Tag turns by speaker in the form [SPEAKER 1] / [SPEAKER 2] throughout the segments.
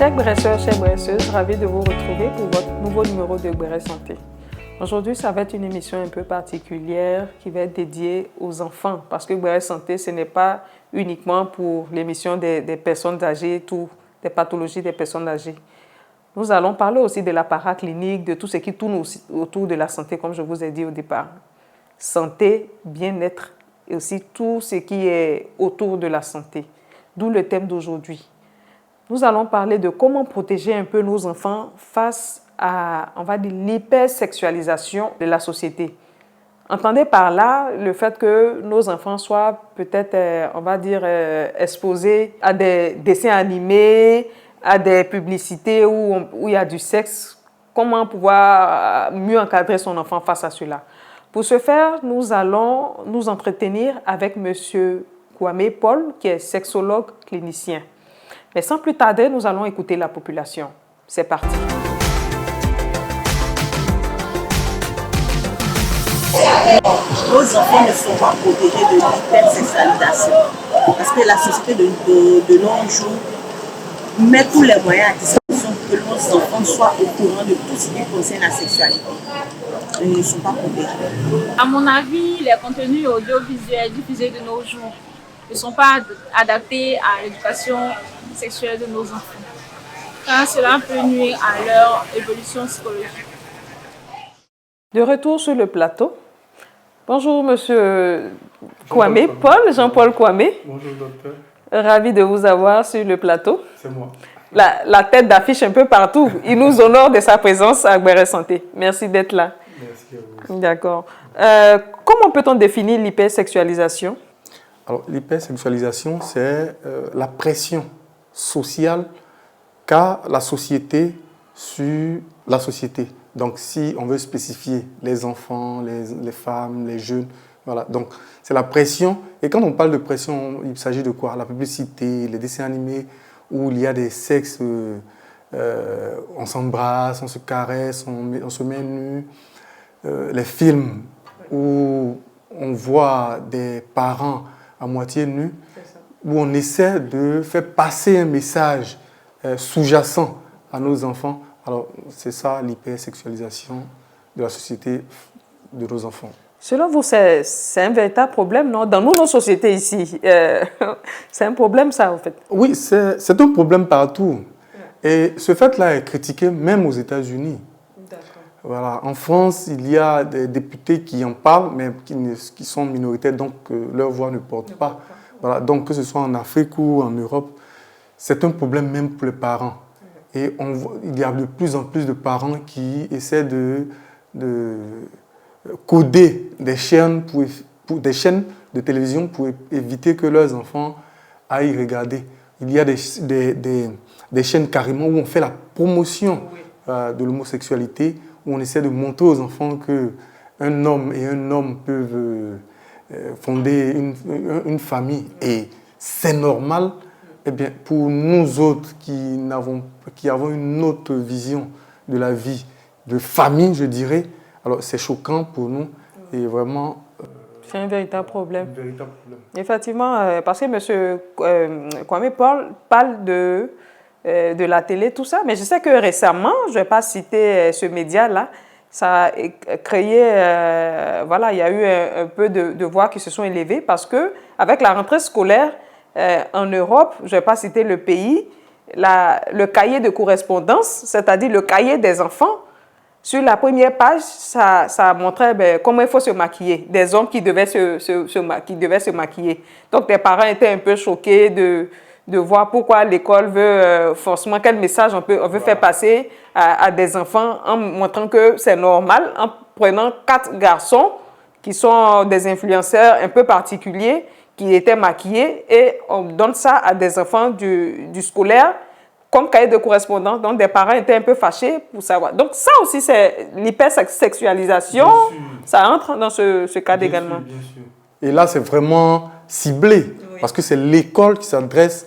[SPEAKER 1] Chers Bresseurs, chères Bresseuses, ravi de vous retrouver pour votre nouveau numéro de Gbere Santé. Aujourd'hui, ça va être une émission un peu particulière qui va être dédiée aux enfants parce que Gbere Santé, ce n'est pas uniquement pour l'émission des personnes âgées, des pathologies des personnes âgées. Nous allons parler aussi de l'appareil clinique, de tout ce qui tourne autour de la santé, comme je vous ai dit au départ. Santé, bien-être et aussi tout ce qui est autour de la santé. D'où le thème d'aujourd'hui. Nous allons parler de comment protéger un peu nos enfants face à, on va dire, l'hypersexualisation de la société. Entendez par là le fait que nos enfants soient peut-être, on va dire, exposés à des dessins animés, à des publicités où il y a du sexe. Comment pouvoir mieux encadrer son enfant face à cela? Pour ce faire, nous allons nous entretenir avec M. Kwame Paul, qui est sexologue clinicien. Mais sans plus tarder, nous allons écouter la population. C'est parti.
[SPEAKER 2] Nos enfants ne sont pas protégés de l'hypersexualisation parce que la société de nos jours met tous les moyens à disposition pour que nos enfants soient au courant de tout ce qui concerne la sexualité. Ils ne sont pas protégés.
[SPEAKER 3] À mon avis, les contenus audiovisuels diffusés de nos jours ne sont pas adaptés à l'éducation sexuelle de nos enfants, car cela peut nuire à leur évolution psychologique.
[SPEAKER 1] De retour sur le plateau. Bonjour, monsieur Kwame Paul, Jean-Paul Kwame.
[SPEAKER 4] Bonjour, docteur.
[SPEAKER 1] Ravi de vous avoir sur le plateau.
[SPEAKER 4] C'est moi.
[SPEAKER 1] La tête d'affiche un peu partout. Il nous honore de sa présence à Gbere Santé. Merci d'être là.
[SPEAKER 4] Merci à vous.
[SPEAKER 1] D'accord. Comment peut-on définir l'hypersexualisation?
[SPEAKER 4] Alors, l'hypersexualisation, c'est la pression sociale qu'a la société sur la société. Donc, si on veut spécifier les enfants, les femmes, les jeunes, voilà. Donc, c'est la pression. Et quand on parle de pression, il s'agit de quoi? La publicité, les dessins animés, où il y a des sexes, on s'embrasse, on se caresse, on se met nu. Les films où on voit des parents à moitié nus, où on essaie de faire passer un message sous-jacent à nos enfants. Alors, c'est ça l'hypersexualisation de la société de nos enfants.
[SPEAKER 1] Selon vous, c'est un véritable problème, non? Dans nos sociétés ici, c'est un problème, ça, en fait.
[SPEAKER 4] Oui, c'est un problème partout. Et ce fait-là est critiqué même aux États-Unis. Voilà. En France, il y a des députés qui en parlent, mais qui sont minoritaires, donc leur voix ne porte pas. Voilà. Donc, que ce soit en Afrique ou en Europe, c'est un problème même pour les parents. Et il y a de plus en plus de parents qui essaient de coder des chaînes, des chaînes de télévision pour éviter que leurs enfants aillent regarder. Il y a des chaînes carrément où on fait la promotion de l'homosexualité, où on essaie de montrer aux enfants qu'un homme et un homme peuvent fonder une famille et c'est normal. Eh bien, pour nous autres qui avons une autre vision de la vie, de famille, je dirais, alors c'est choquant pour nous et vraiment...
[SPEAKER 1] c'est un véritable problème.
[SPEAKER 4] Un véritable problème.
[SPEAKER 1] Effectivement, parce que M. Kwame Paul parle de la télé, tout ça, mais je sais que récemment, je ne vais pas citer ce média-là, ça a créé, voilà, il y a eu un peu de voix qui se sont élevées parce qu'avec la rentrée scolaire, en Europe, je ne vais pas citer le pays, le cahier de correspondance, c'est-à-dire le cahier des enfants, sur la première page, ça montrait comment il faut se maquiller, des hommes qui devaient se maquiller. Donc, les parents étaient un peu choqués de voir pourquoi l'école veut forcément, quel message on veut faire passer à des enfants en montrant que c'est normal, en prenant 4 garçons qui sont des influenceurs un peu particuliers, qui étaient maquillés, et on donne ça à des enfants du scolaire comme cahier de correspondance. Donc, des parents étaient un peu fâchés pour savoir. Donc, ça aussi, c'est l'hypersexualisation. Ça entre dans ce cadre également.
[SPEAKER 4] Bien sûr. Et là, c'est vraiment ciblé, parce que c'est l'école qui s'adresse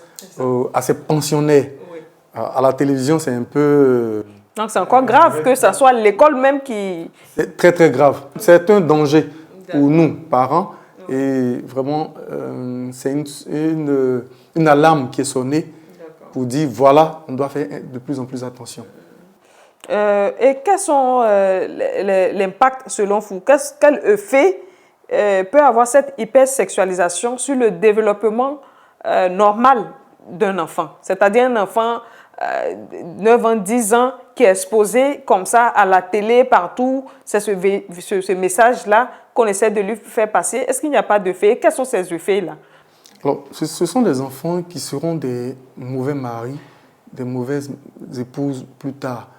[SPEAKER 4] à ces pensionnaires. Oui. À la télévision, c'est un peu...
[SPEAKER 1] Donc, c'est encore grave que ce soit l'école même qui...
[SPEAKER 4] C'est très, très grave. C'est un danger pour nous, parents. Et vraiment, c'est une alarme qui est sonnée pour dire, voilà, on doit faire de plus en plus attention.
[SPEAKER 1] Et quels sont l'impact selon vous? Quel effet peut avoir cette hypersexualisation sur le développement normal d'un enfant? C'est-à-dire un enfant 9 ans, 10 ans qui est exposé comme ça à la télé, partout, c'est ce message-là qu'on essaie de lui faire passer. Est-ce qu'il n'y a pas d'effet? Quels sont ces effets-là?
[SPEAKER 4] Alors, ce sont des enfants qui seront des mauvais maris, des mauvaises épouses plus tard.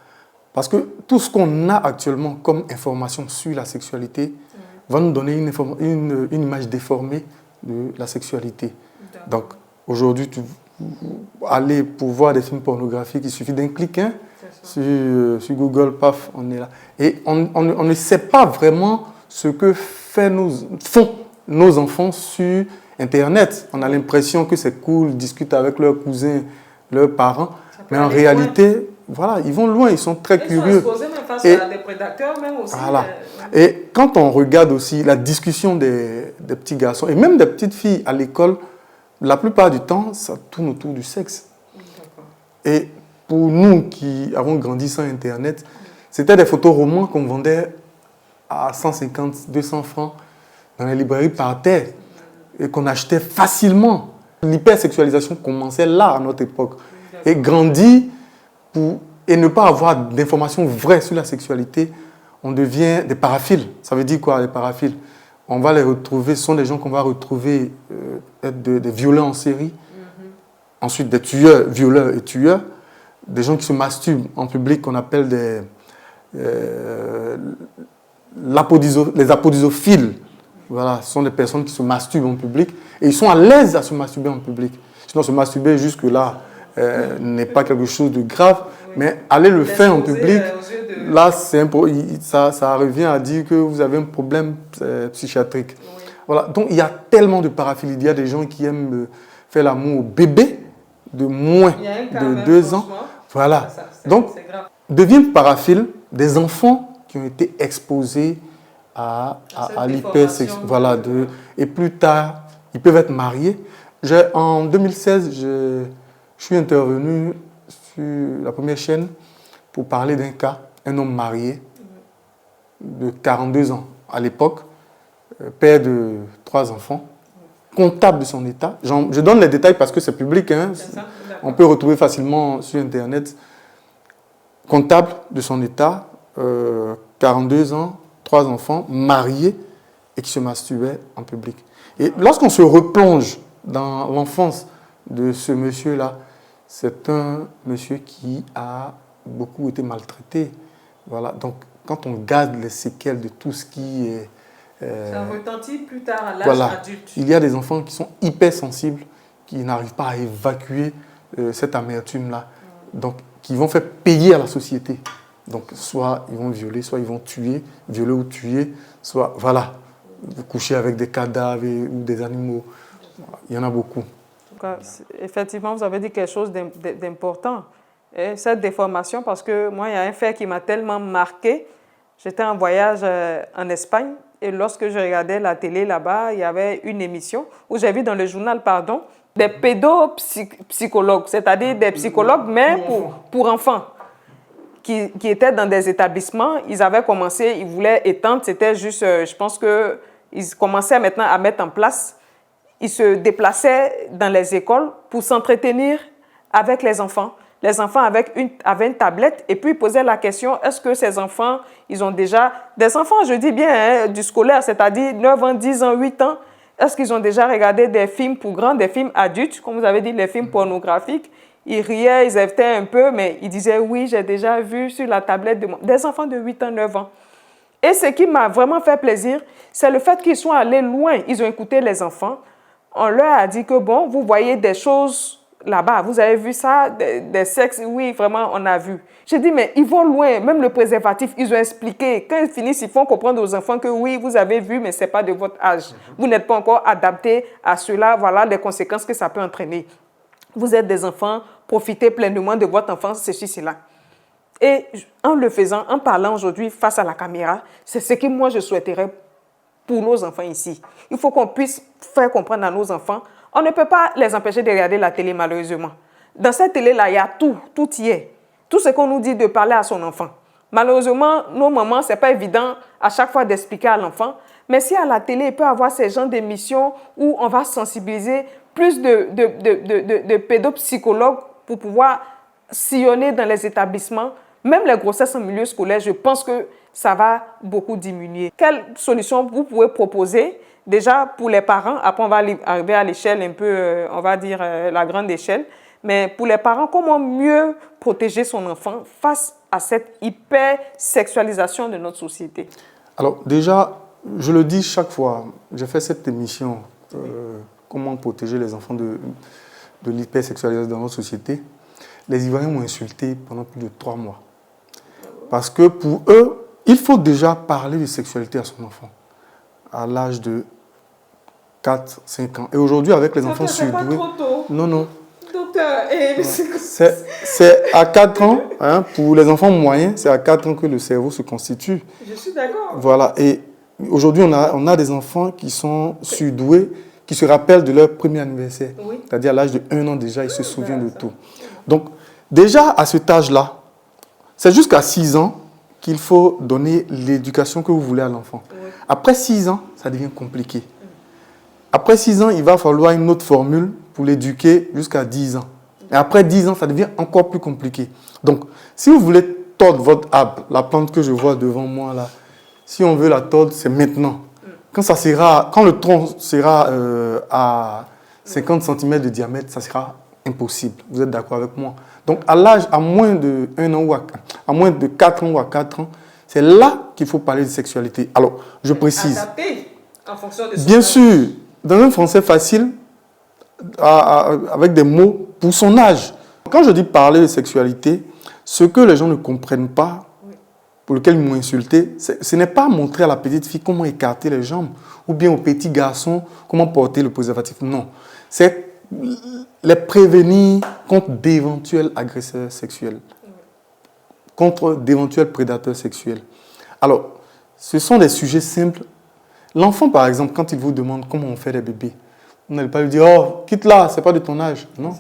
[SPEAKER 4] Parce que tout ce qu'on a actuellement comme information sur la sexualité va nous donner une image déformée de la sexualité. Donc, aujourd'hui, aller pour voir des films pornographiques, il suffit d'un clic sur Google, paf, on est là. Et on ne sait pas vraiment ce que font nos enfants sur Internet. On a l'impression que c'est cool, ils discutent avec leurs cousins, leurs parents, mais en réalité, voilà, ils vont loin, ils sont très curieux.
[SPEAKER 1] Ils sont exposés même face à des prédateurs, même aussi.
[SPEAKER 4] Voilà. Et quand on regarde aussi la discussion des petits garçons et même des petites filles à l'école, la plupart du temps, ça tourne autour du sexe. Et pour nous qui avons grandi sans Internet, c'était des photos-romans qu'on vendait à 150, 200 francs dans les librairies par terre et qu'on achetait facilement. L'hypersexualisation commençait là, à notre époque. Et grandir et ne pas avoir d'informations vraies sur la sexualité, on devient des paraphiles. Ça veut dire quoi, les paraphiles? On va les retrouver, ce sont des gens qu'on va retrouver être des violeurs en série, ensuite des tueurs, violeurs et tueurs, des gens qui se masturbent en public, qu'on appelle les apodisophiles. Voilà, ce sont des personnes qui se masturbent en public et ils sont à l'aise à se masturber en public. Sinon, se masturber jusque-là n'est pas quelque chose de grave, mais aller le faire en public, là, ça revient à dire que vous avez un problème psychiatrique. Oui. Voilà. Donc, il y a tellement de paraphilie. Il y a des gens qui aiment faire l'amour au bébé de moins de 2 ans. Voilà. Donc, deviennent paraphiles des enfants qui ont été exposés à l'hypersexualité. Voilà, et plus tard, ils peuvent être mariés. En 2016, je suis intervenu sur la première chaîne pour parler d'un cas, un homme marié de 42 ans à l'époque, père de 3 enfants, comptable de son état. Je donne les détails parce que c'est public, hein. On peut retrouver facilement sur Internet. Comptable de son état, 42 ans, 3 enfants, marié et qui se masturbait en public. Et lorsqu'on se replonge dans l'enfance de ce monsieur-là, c'est un monsieur qui a beaucoup été maltraité. Voilà. Donc, quand on garde les séquelles de tout ce qui est...
[SPEAKER 1] ça retentit plus tard à l'âge adulte.
[SPEAKER 4] Il y a des enfants qui sont hypersensibles, qui n'arrivent pas à évacuer cette amertume-là. Donc, qui vont faire payer à la société. Donc, soit ils vont violer, soit ils vont tuer, violer ou tuer, soit, voilà, coucher avec des cadavres ou des animaux. Il y en a beaucoup.
[SPEAKER 1] En tout cas, effectivement, vous avez dit quelque chose d'important. Cette déformation, parce que moi, il y a un fait qui m'a tellement marqué. J'étais en voyage en Espagne et lorsque je regardais la télé là-bas, il y avait une émission où j'ai vu dans le journal, des pédopsychologues, c'est-à-dire des psychologues, mais pour enfants, qui étaient dans des établissements. Ils avaient commencé, ils voulaient étendre, c'était juste, je pense qu'ils commençaient maintenant à mettre en place. Ils se déplaçaient dans les écoles pour s'entretenir avec les enfants. Les enfants avaient une tablette et puis ils posaient la question, est-ce que ces enfants, ils ont déjà... Des enfants, je dis bien, hein, du scolaire, c'est-à-dire 9 ans, 10 ans, 8 ans, est-ce qu'ils ont déjà regardé des films pour grands, des films adultes, comme vous avez dit, les films pornographiques? Ils riaient, ils évitaient un peu, mais ils disaient, oui, j'ai déjà vu sur la tablette des enfants de 8 ans, 9 ans. Et ce qui m'a vraiment fait plaisir, c'est le fait qu'ils sont allés loin. Ils ont écouté les enfants. On leur a dit que, bon, vous voyez des choses là-bas, vous avez vu ça, des sexes, oui, vraiment, on a vu. J'ai dit, mais ils vont loin, même le préservatif, ils ont expliqué. Quand ils finissent, ils font comprendre aux enfants que oui, vous avez vu, mais ce n'est pas de votre âge. Vous n'êtes pas encore adapté à cela, voilà les conséquences que ça peut entraîner. Vous êtes des enfants, profitez pleinement de votre enfance, ceci, cela. Et en le faisant, en parlant aujourd'hui face à la caméra, c'est ce que moi je souhaiterais pour nos enfants ici. Il faut qu'on puisse faire comprendre à nos enfants. On ne peut pas les empêcher de regarder la télé, malheureusement. Dans cette télé-là, il y a tout y est. Tout ce qu'on nous dit de parler à son enfant. Malheureusement, nos mamans, ce n'est pas évident à chaque fois d'expliquer à l'enfant. Mais si à la télé, il peut y avoir ces genres d'émissions où on va sensibiliser plus de pédopsychologues pour pouvoir sillonner dans les établissements, même les grossesses en milieu scolaire, je pense que ça va beaucoup diminuer. Quelle solution vous pouvez proposer déjà pour les parents? Après, on va arriver à l'échelle un peu, on va dire la grande échelle. Mais pour les parents, comment mieux protéger son enfant face à cette hypersexualisation de notre société?
[SPEAKER 4] Alors déjà, je le dis chaque fois, j'ai fait cette émission, comment protéger les enfants de l'hypersexualisation dans notre société. Les Ivoiriens m'ont insulté pendant plus de 3 mois. Parce que pour eux, il faut déjà parler de sexualité à son enfant à l'âge de 4-5 ans. Et aujourd'hui, avec les enfants surdoués...
[SPEAKER 1] C'est pas trop tôt.
[SPEAKER 4] Non.
[SPEAKER 1] Docteur,
[SPEAKER 4] c'est à 4 ans, hein, pour les enfants moyens, c'est à 4 ans que le cerveau se constitue.
[SPEAKER 1] Je suis d'accord.
[SPEAKER 4] Voilà, et aujourd'hui, on a des enfants qui sont surdoués, qui se rappellent de leur premier anniversaire. Oui. C'est-à-dire à l'âge de 1 an déjà, ils se souviennent de tout. Donc, déjà à cet âge-là, c'est jusqu'à 6 ans qu'il faut donner l'éducation que vous voulez à l'enfant. Oui. Après 6 ans, ça devient compliqué. Après 6 ans, il va falloir une autre formule pour l'éduquer jusqu'à 10 ans. Et après 10 ans, ça devient encore plus compliqué. Donc, si vous voulez tordre votre arbre, la plante que je vois devant moi là, si on veut la tordre, c'est maintenant. Quand le tronc sera à 50 cm de diamètre, ça sera impossible. Vous êtes d'accord avec moi? Donc, à moins de 1 an ou à moins de 4 ans ou à 4 ans, c'est là qu'il faut parler de sexualité. Alors, je précise.
[SPEAKER 1] Adapté en fonction de
[SPEAKER 4] bien sûr, dans un français facile, avec des mots pour son âge. Quand je dis parler de sexualité, ce que les gens ne comprennent pas, pour lequel ils m'ont insulté, ce n'est pas montrer à la petite fille comment écarter les jambes, ou bien au petit garçon comment porter le préservatif. Non, c'est les prévenir contre d'éventuels agresseurs sexuels, contre d'éventuels prédateurs sexuels. Alors, ce sont des sujets simples. L'enfant, par exemple, quand il vous demande comment on fait des bébés, vous n'allez pas lui dire « Oh, quitte-la, ce n'est pas de ton âge. » Non.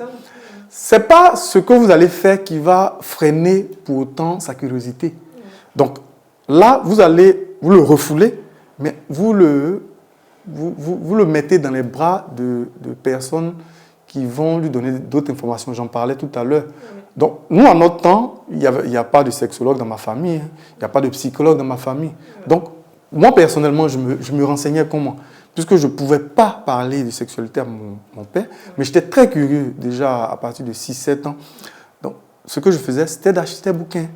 [SPEAKER 4] Ce n'est pas ce que vous allez faire qui va freiner pour autant sa curiosité. Donc là, vous le refoulez, mais vous le mettez dans les bras de personnes qui vont lui donner d'autres informations. J'en parlais tout à l'heure. Donc, nous, à notre temps, il n'y a pas de sexologue dans ma famille, il n'y a pas de psychologue dans ma famille. Donc, moi, personnellement, je me renseignais comment? Puisque je ne pouvais pas parler de sexualité à mon père, mais j'étais très curieux déjà à partir de 6-7 ans. Donc, ce que je faisais, c'était d'acheter des bouquins.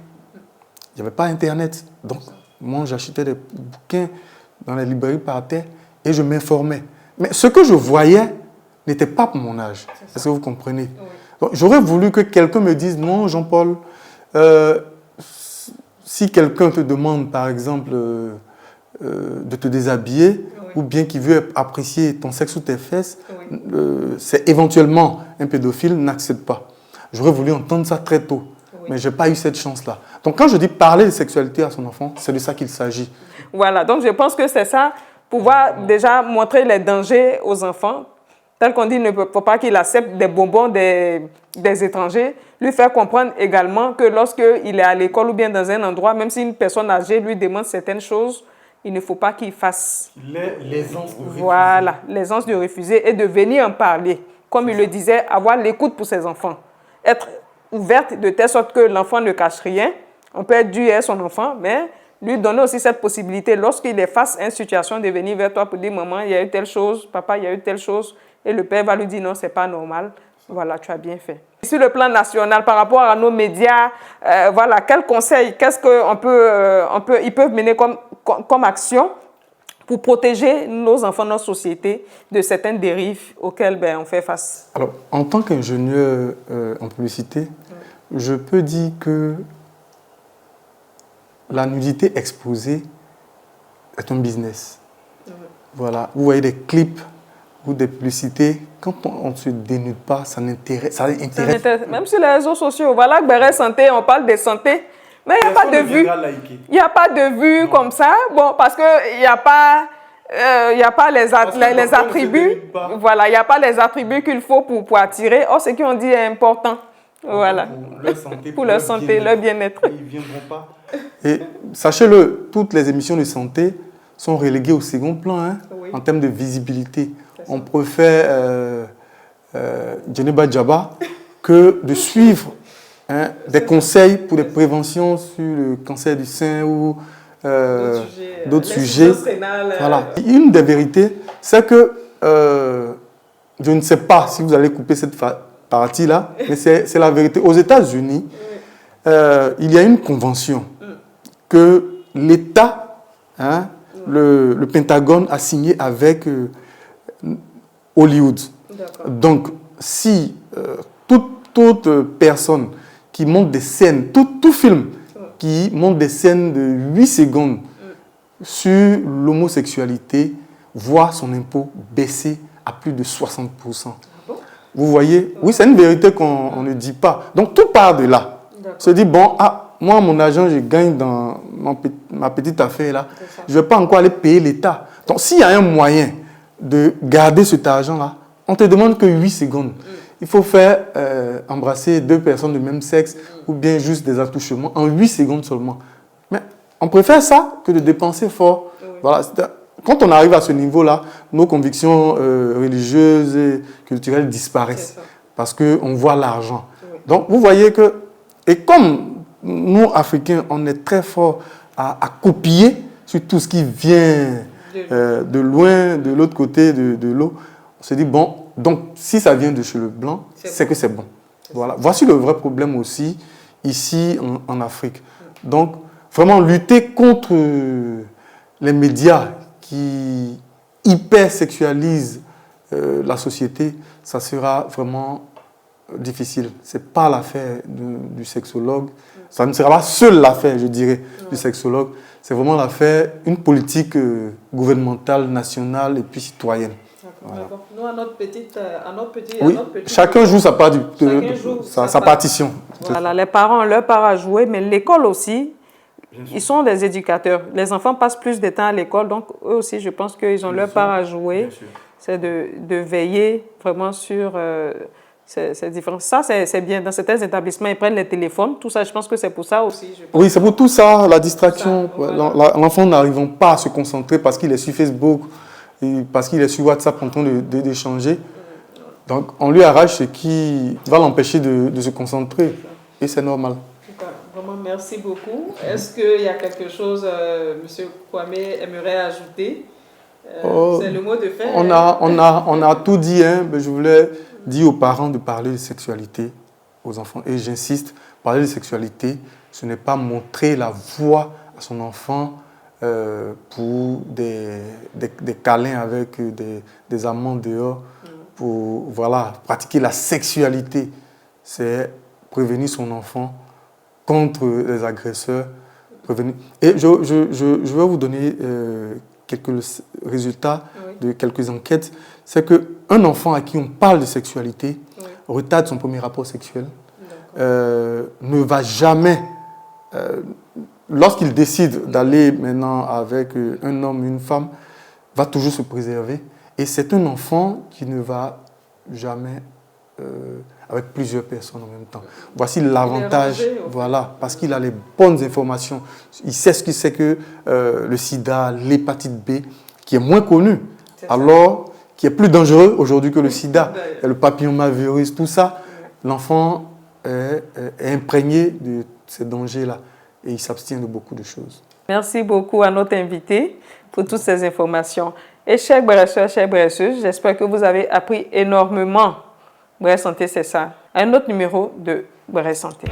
[SPEAKER 4] Il n'y avait pas Internet. Donc, moi, j'achetais des bouquins dans les librairies par terre et je m'informais. Mais ce que je voyais n'était pas pour mon âge. Est-ce que vous comprenez? Oui. Donc, j'aurais voulu que quelqu'un me dise, non, Jean-Paul, si quelqu'un te demande, par exemple, de te déshabiller, ou bien qu'il veut apprécier ton sexe ou tes fesses, c'est éventuellement un pédophile, n'accepte pas. J'aurais voulu entendre ça très tôt, mais je n'ai pas eu cette chance-là. Donc, quand je dis parler de sexualité à son enfant, c'est de ça qu'il s'agit.
[SPEAKER 1] Voilà, donc je pense que c'est ça, pouvoir déjà montrer les dangers aux enfants, tel qu'on dit, il ne faut pas qu'il accepte des bonbons des étrangers, lui faire comprendre également que lorsqu'il est à l'école ou bien dans un endroit, même si une personne âgée lui demande certaines choses, il ne faut pas qu'il fasse
[SPEAKER 4] l'aisance de refuser.
[SPEAKER 1] Voilà, l'aisance de refuser et de venir en parler. Comme il le disait, avoir l'écoute pour ses enfants. Être ouverte de telle sorte que l'enfant ne cache rien. On peut être dur à son enfant, mais lui donner aussi cette possibilité, lorsqu'il est face à une situation, de venir vers toi pour dire « Maman, il y a eu telle chose, papa, il y a eu telle chose ». Et le père va lui dire « Non, ce n'est pas normal. Voilà, tu as bien fait ». Sur le plan national, par rapport à nos médias, voilà, quels conseils, qu'est-ce qu'ils peuvent mener comme action pour protéger nos enfants, notre société, de certaines dérives auxquelles on fait face?
[SPEAKER 4] Alors, en tant qu'ingénieur en publicité, je peux dire que la nudité exposée est un business. Voilà, vous voyez des clips ou des publicités, quand on ne se dénude pas, ça intéresse.
[SPEAKER 1] Même sur les réseaux sociaux, voilà, Béret Santé, on parle de santé, mais il n'y a pas de vue. Il n'y a pas de vue comme ça, bon, parce qu'il n'y a pas... il n'y a pas les attributs, voilà, il n'y a pas les attributs qu'il faut pour attirer. Or, ce qu'on dit est important. Voilà.
[SPEAKER 4] Pour leur santé,
[SPEAKER 1] leur bien-être.
[SPEAKER 4] Ils ne viendront pas. Et sachez-le, toutes les émissions de santé sont reléguées au second plan, hein,
[SPEAKER 1] Oui.
[SPEAKER 4] en termes de visibilité. On préfère Djeneba Djaba que de suivre des conseils pour des préventions sur le cancer du sein ou d'autres sujets. Voilà. Une des vérités, c'est que je ne sais pas si vous allez couper cette partie-là, mais c'est la vérité. Aux États-Unis, il y a une convention que l'État, le Pentagone, a signée avec Hollywood. Donc, si toute personne qui monte des scènes, tout film qui monte des scènes de 8 secondes sur l'homosexualité voit son impôt baisser à plus de 60%. Vous voyez? Oui, c'est une vérité qu'on ne dit pas. Donc, tout part de là. Se dit, bon, moi, mon argent, je gagne dans ma petite affaire là. Je ne vais pas encore aller payer l'État. Donc, s'il y a un moyen de garder cet argent-là, on ne te demande que 8 secondes. Il faut faire embrasser 2 personnes de même sexe ou bien juste des attouchements en 8 secondes seulement. Mais on préfère ça que de dépenser fort. Voilà. Quand on arrive à ce niveau-là, nos convictions religieuses et culturelles disparaissent parce qu'on voit l'argent. Donc, vous voyez que, et comme nous, Africains, on est très forts à copier sur tout ce qui vient de loin, de l'autre côté de l'eau, on se dit, bon, donc si ça vient de chez le blanc, c'est que c'est bon. Voilà. Voici le vrai problème aussi ici en Afrique. Donc, vraiment lutter contre les médias qui hypersexualisent la société, ça sera vraiment difficile. Ce n'est pas l'affaire du sexologue. Ça ne sera pas seule l'affaire, je dirais, du sexologue. C'est vraiment l'affaire, une politique gouvernementale, nationale et puis citoyenne.
[SPEAKER 1] Voilà. Nous, à notre petite...
[SPEAKER 4] Chacun joue sa partition.
[SPEAKER 1] Voilà, les parents ont leur part à jouer, mais l'école aussi, ils sont des éducateurs. Les enfants passent plus de temps à l'école, donc eux aussi, je pense qu'ils ont leur part à jouer. C'est de veiller vraiment sur ces différences. Ça, c'est bien. Dans certains établissements, ils prennent les téléphones. Tout ça, je pense que c'est pour ça aussi.
[SPEAKER 4] Oui, c'est pour tout ça, la distraction. L'enfant n'arrivant pas à se concentrer parce qu'il est sur Facebook, et parce qu'il est sur WhatsApp en train d'échanger. Donc, on lui arrache ce qui va l'empêcher de se concentrer. Et c'est normal.
[SPEAKER 1] Vraiment, merci beaucoup. Est-ce qu'il y a quelque chose, M. Kwame aimerait ajouter? C'est le mot de fin.
[SPEAKER 4] On a tout dit. Je voulais dire aux parents de parler de sexualité aux enfants. Et j'insiste, parler de sexualité, ce n'est pas montrer la voie à son enfant pour des câlins avec des amants dehors, pour pratiquer la sexualité. C'est prévenir son enfant contre les agresseurs. Et je vais vous donner quelques résultats de quelques enquêtes. C'est qu'un enfant à qui on parle de sexualité retarde son premier rapport sexuel, ne va jamais... lorsqu'il décide d'aller maintenant avec un homme, une femme, va toujours se préserver. Et c'est un enfant qui ne va jamais avec plusieurs personnes en même temps. Voici l'avantage, parce qu'il a les bonnes informations. Il sait ce qu'il sait que le sida, l'hépatite B, qui est moins connu, alors qui est plus dangereux aujourd'hui que le sida, et le papillomavirus, tout ça, l'enfant est imprégné de ces dangers-là. Et il s'abstient de beaucoup de choses.
[SPEAKER 1] Merci beaucoup à notre invité pour toutes ces informations. Et chers bresseurs, chères bresseuses, j'espère que vous avez appris énormément. Bresse Santé, c'est ça. Un autre numéro de Bresse Santé.